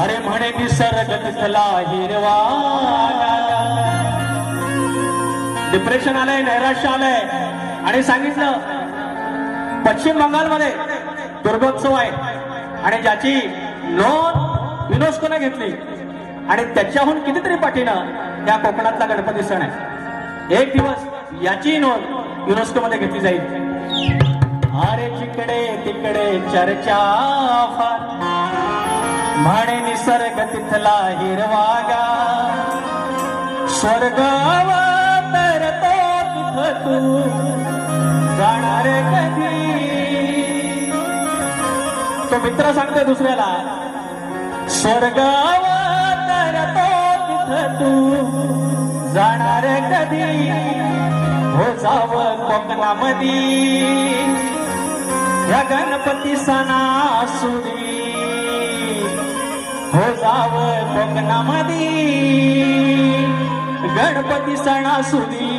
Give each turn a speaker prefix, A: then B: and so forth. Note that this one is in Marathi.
A: अरे म्हणे निसर्ग तिथला हिरवा. डिप्रेशन आलंय, नैराश्य आलंय आणि सांगितलं पश्चिम बंगालमध्ये दुर्गोत्सव आहे आणि ज्याची नोंद युनेस्कोने घेतली आणि त्याच्याहून कितीतरी पाठीनं या कोकणातला गणपती सण आहे. एक दिवस याची नोंद युनेस्को मध्ये घेतली जाईल. अरे जिकडे तिकडे चर्चा फार, म्हणे निसर्ग तिथला हिरवागा. स्वर्ग अवतरतो तिथ तू जाणार कधी. तो मित्र सांगतोय दुसऱ्याला, स्वर्ग अवतरतो तिथ तू जाणार कधी. हो जावं कोकणामधी या गणपती सणासुदी. हो जावं कोकणामधी गणपती सणासुदी.